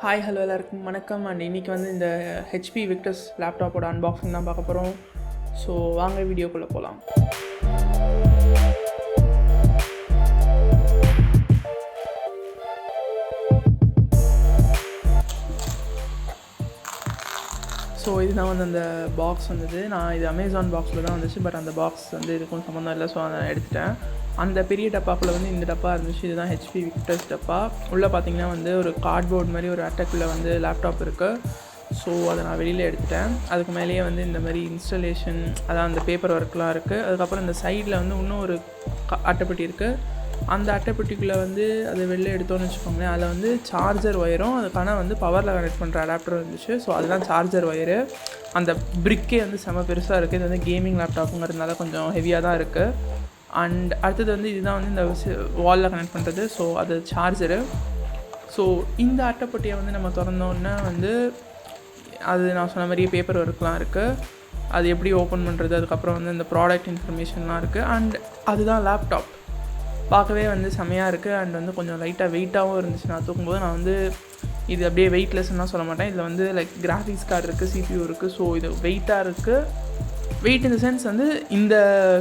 Hi hello எல்லாருக்கும் வணக்கம். And இன்றைக்கி வந்து இந்த ஹெச்பி விக்டஸ் லேப்டாப்போட அன்பாக்சிங் தான் பார்க்க போகிறோம். ஸோ வாங்க வீடியோக்குள்ளே போகலாம். ஸோ இதுதான் வந்து அந்த பாக்ஸ் வந்தது. நான் இது அமேசான் பாக்ஸில் தான் வந்துச்சு. பட் அந்த பாக்ஸ் வந்து இதுக்கும் சம்மந்தம் இல்லை. ஸோ அதை எடுத்துட்டேன். அந்த பெரிய டப்பாக்குள்ளே வந்து இந்த டப்பா இருந்துச்சு. இதுதான் ஹெச்பி விக்டஸ் டப்பா. உள்ளே பார்த்தீங்கன்னா வந்து ஒரு கார்ட்போர்ட் மாதிரி ஒரு அட்டைக்குள்ளே வந்து லேப்டாப் இருக்குது. ஸோ அதை நான் வெளியில் எடுத்துட்டேன். அதுக்கு மேலேயே வந்து இந்த மாதிரி இன்ஸ்டலேஷன் அதான் அந்த பேப்பர் ஒர்க்லாம் இருக்குது. அதுக்கப்புறம் இந்த சைடில் வந்து இன்னும் ஒரு அட்டைப்பெட்டி இருக்குது. அந்த அட்டைப்பெட்டிக்குள்ளே வந்து அதை வெளில எடுத்தோன்னு வச்சுக்கோங்களேன், அதில் வந்து சார்ஜர் ஒயரும் அதுக்கான வந்து பவரில் கனெக்ட் பண்ணுற அடாப்டர் இருந்துச்சு. ஸோ அதுதான் சார்ஜர் ஒயரு. அந்த பிரிக்கே வந்து செம பெருசாக இருக்குது. இது வந்து கேமிங் லேப்டாப்புங்கிறதுனால கொஞ்சம் ஹெவியாக தான் இருக்குது. அண்ட் அடுத்தது வந்து இதுதான் வந்து இந்த வாலில் கனெக்ட் பண்ணுறது. ஸோ அது சார்ஜரு. ஸோ இந்த அட்டைப்பட்டியை வந்து நம்ம திறந்தோன்னா வந்து அது நான் சொன்ன மாதிரியே பேப்பர் ஒர்க்லாம் இருக்குது. அது எப்படி ஓப்பன் பண்ணுறது, அதுக்கப்புறம் வந்து இந்த ப்ராடக்ட் இன்ஃபர்மேஷன்லாம் இருக்குது. அண்ட் அதுதான் லேப்டாப். பார்க்கவே வந்து செம்மையாக இருக்குது. அண்ட் வந்து கொஞ்சம் லைட்டாக வெயிட்டாகவும் இருந்துச்சு. நான் தூக்கும்போது நான் வந்து இது அப்படியே வெயிட்லெஸ்லாம் சொல்ல மாட்டேன். இதில் வந்து லைக் கிராஃபிக்ஸ் கார்டு இருக்குது, சிபியூ இருக்குது. ஸோ இது வெயிட்டாக இருக்குது. வெயிட் இந்த சென்ஸ் வந்து இந்த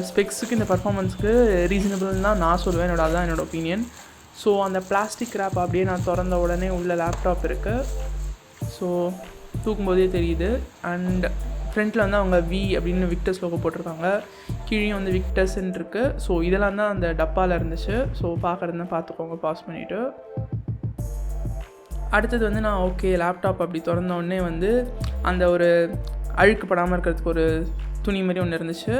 ஸ்பெக்ஸுக்கு இந்த பர்ஃபார்மன்ஸுக்கு ரீசனபிள்னு தான் நான் சொல்லுவேன். அதுதான் என்னோடய ஒப்பீனியன். ஸோ அந்த பிளாஸ்டிக் ரேப் அப்படியே நான் திறந்த உடனே உள்ள லேப்டாப் இருக்குது. ஸோ தூக்கும்போதே தெரியுது. அண்ட் ஃப்ரண்ட்டில் வந்து அவங்க வி அப்படின்னு விக்டஸ் லோகோ போட்டிருக்காங்க. கீழேயும் வந்து விக்டஸ்ன்னு இருக்குது. ஸோ இதெல்லாம் தான் அந்த டப்பாவில் இருந்துச்சு. ஸோ பார்க்குறதுனா பார்த்துக்கோங்க பாஸ் பண்ணிவிட்டு. அடுத்தது வந்து நான் ஓகே லேப்டாப் அப்படி திறந்தோடனே வந்து அந்த ஒரு அழுக்கு படாமல் இருக்கிறதுக்கு ஒரு துணி மாதிரி ஒன்று இருந்துச்சு.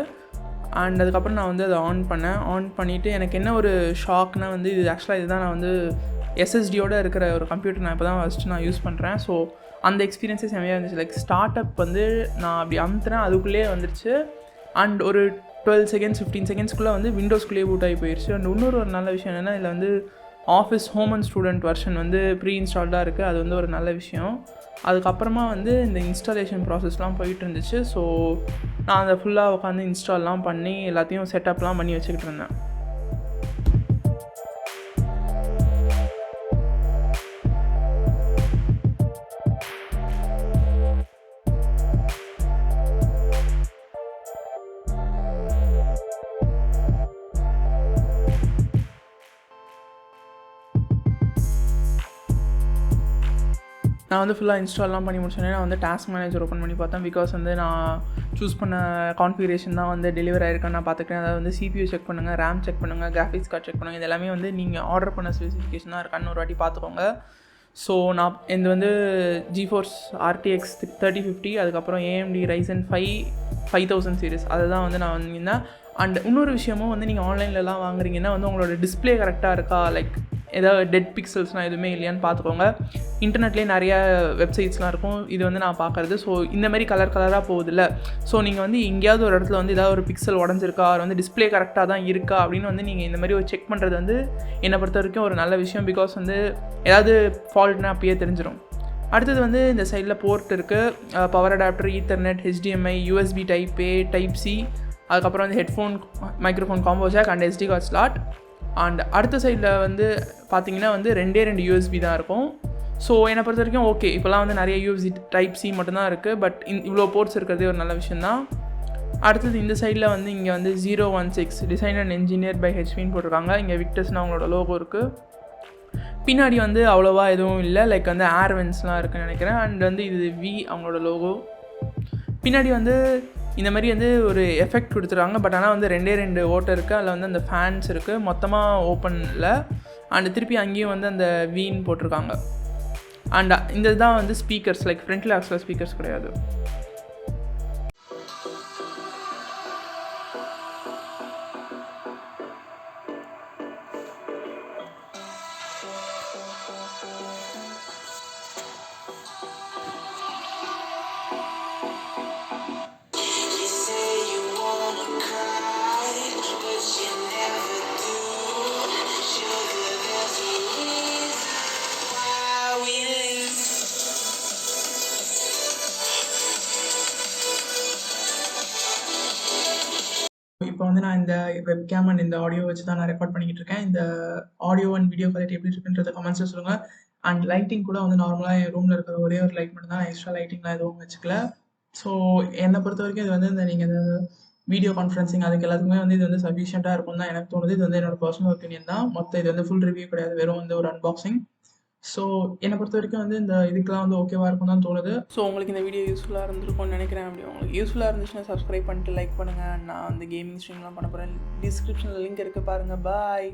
அண்ட் அதுக்கப்புறம் நான் வந்து அதை ஆன் பண்ணிவிட்டு எனக்கு என்ன ஒரு ஷாக்னால் வந்து இது ஆக்சுவலாக இதுதான் நான் வந்து எஸ்எஸ்டியோடு இருக்கிற ஒரு கம்ப்யூட்டர் நான் இப்போ தான் ஃபஸ்ட்டு நான் யூஸ் பண்ணுறேன். ஸோ அந்த எக்ஸ்பீரியன்ஸே செம்மையாக இருந்துச்சு. லைக் ஸ்டார்ட் அப் வந்து நான் அப்படி அமுத்துறேன், அதுக்குள்ளேயே வந்துருச்சு. அண்ட் ஒரு 12 செகண்ட்ஸ் 15 செகண்ட்ஸ்க்குள்ளே வந்து விண்டோஸ்குள்ளேயே பூட் ஆகி போயிடுச்சு. அண்ட் இன்னொரு ஒரு நல்ல விஷயம் என்னென்னா இதில் வந்து office home and student version வந்து ப்ரீ இன்ஸ்டால்டாக இருக்குது. அது வந்து ஒரு நல்ல விஷயம். அதுக்கப்புறமா வந்து இந்த இன்ஸ்டாலேஷன் ப்ராசஸ்லாம் போயிட்டு இருந்துச்சு. ஸோ நான் அதை ஃபுல்லாக உட்காந்து இன்ஸ்டால்லாம் பண்ணி எல்லாத்தையும் செட்டப்லாம் பண்ணி வச்சுக்கிட்டு இருந்தேன். நான் வந்து ஃபுல்லாக இன்ஸ்டால்லாம் பண்ணி முடிச்சோன்னே நான் வந்து டாஸ்க் மேனேஜர் ஓப்பன் பண்ணி பார்த்தேன். பிகாஸ் வந்து நான் சூஸ் பண்ண கான்ஃபிகரேஷன் தான் வந்து டெலிவரி ஆகிருக்கான்னு நான் பார்த்துக்கிறேன். அதாவது வந்து சிபியூ செக் பண்ணுங்கள், ரேம் செக் பண்ணுங்கள், கிராஃபிக்ஸ் கார்டு செக் பண்ணுங்கள். இது எல்லாமே வந்து நீங்கள் ஆர்டர் பண்ண ஸ்பெசிஃபிகேஷனாக இருக்கான்னு ஒரு வாட்டி பார்த்துக்கோங்க. ஸோ நான் இது வந்து GeForce RTX 3050, அதுக்கப்புறம் AMD Ryzen 5000 சீரிஸ் அதை தான் வந்து நான் வாங்கியிருந்தேன். அண்ட் இன்னொரு விஷயமும் வந்து நீங்கள் ஆன்லைன்லலாம் வாங்குறீங்கன்னா வந்து உங்களோட டிஸ்பிளே கரெக்டாக இருக்கா, லைக் ஏதாவது டெட் பிக்சல்ஸ்லாம் எதுவுமே இல்லையான்னு பார்த்துக்கோங்க. இன்டர்நெட்லேயே நிறையா வெப்சைட்ஸ்லாம் இருக்கும். இது வந்து நான் பார்க்குறது. ஸோ இந்தமாதிரி கலராக போகுதில்ல. ஸோ நீங்கள் வந்து எங்கேயாவது ஒரு இடத்துல வந்து ஏதாவது ஒரு பிக்சல் உடஞ்சிருக்கா, அது வந்து டிஸ்பிளே கரெக்டாக தான் இருக்கா அப்படின்னு வந்து நீங்கள் இந்த மாதிரி ஒரு செக் பண்ணுறது வந்து என்னை பொறுத்த வரைக்கும் ஒரு நல்ல விஷயம். பிகாஸ் வந்து ஏதாவது ஃபால்ட்னா அப்பயே தெரிஞ்சிடும். அடுத்தது வந்து இந்த சைடில் போர்ட் இருக்குது, power adapter, ethernet, HDMI, USB type A, type C, அதுக்கப்புறம் வந்து headphone, microphone combo jack and SD card slot. And அடுத்த சைடில் வந்து பார்த்திங்கன்னா வந்து 2 USB தான் இருக்கும். ஸோ என்னை பொறுத்த வரைக்கும் ஓகே. இப்போலாம் வந்து நிறைய USB டைப் C மட்டும்தான் இருக்குது. பட் இவ்வளோ போர்ட்ஸ் இருக்கிறதே ஒரு நல்ல விஷயந்தான். அடுத்தது இந்த சைடில் வந்து இங்கே வந்து 016 டிசைன் அண்ட் என்ஜினியர் பை ஹெச்பின்னு போட்டிருக்காங்க. இங்கே விக்டஸ்னு அவங்களோட லோகோ இருக்குது. பின்னாடி வந்து அவ்வளோவா எதுவும் இல்லை, லைக் வந்து ஏர் வென்ஸ்லாம் இருக்குன்னு நினைக்கிறேன். அண்ட் வந்து இது அவங்களோட லோகோ. பின்னாடி வந்து இந்த மாதிரி வந்து ஒரு எஃபெக்ட் கொடுத்துருக்காங்க. பட் ஆனால் வந்து 2 ஓட்டை இருக்குது. அதில் வந்து அந்த ஃபேன்ஸ் இருக்குது, மொத்தமாக ஓப்பனில். அண்ட் திருப்பி அங்கேயும் வந்து அந்த வீன் போட்டிருக்காங்க. அண்ட் இந்த தான் வந்து ஸ்பீக்கர்ஸ், லைக் ஃப்ரண்ட்டில் ஆக்சுவலாக ஸ்பீக்கர்ஸ் கிடையாது. இப்போ வந்து நான் இந்த வெப்கேம் அண்ட் இந்த ஆடியோ வச்சு தான் நான் ரெக்கார்ட் பண்ணிக்கிட்டு இருக்கேன். இந்த ஆடியோ அண்ட் வீடியோ குவாலிட்டி எப்படி இருக்குன்றத கமெண்ட்ஸில் சொல்லுங்கள். அண்ட் லைட்டிங் கூட வந்து நார்மலாக என் ரூமில் இருக்கிற ஒரே ஒரு லைட் மட்டும் தான், எக்ஸ்ட்ரா லைட்டிங்லாம் எதுவும் வச்சுக்கல. ஸோ என்னை பொறுத்த வரைக்கும் இது வந்து நீங்கள் இந்த வீடியோ கான்ஃபரன்சிங் அதுக்கு எல்லாத்துக்குமே வந்து இது வந்து சஃபிஷியண்ட்டாக இருக்கும் தான் எனக்கு தோணுது. இது வந்து என்னோட பர்சனல் ஒப்பீனியன் தான். மொத்தம் இது வந்து ஃபுல் ரிவ்யூ கிடையாது, வெறும் வந்து ஒரு அன்பாக்சிங். ஸோ என்னை பொறுத்த வரைக்கும் வந்து இந்த இதுக்கெலாம் வந்து ஓகேவாக இருக்கும் தான் தோணுது. ஸோ உங்களுக்கு இந்த வீடியோ யூஸ்ஃபுல்லாக இருந்திருக்கும்னு நினைக்கிறேன். அப்படி உங்களுக்கு யூஸ்ஃபுல்லாக இருந்துச்சுன்னா சப்ஸ்கிரைப் பண்ணிட்டு லைக் பண்ணுங்கள். நான் அந்த கேமிங் ஸ்ட்ரீம்லாம் பண்ண போகிறேன். டிஸ்கிரிப்ஷனில் லிங்க் இருக்குது பாருங்கள். பாய்.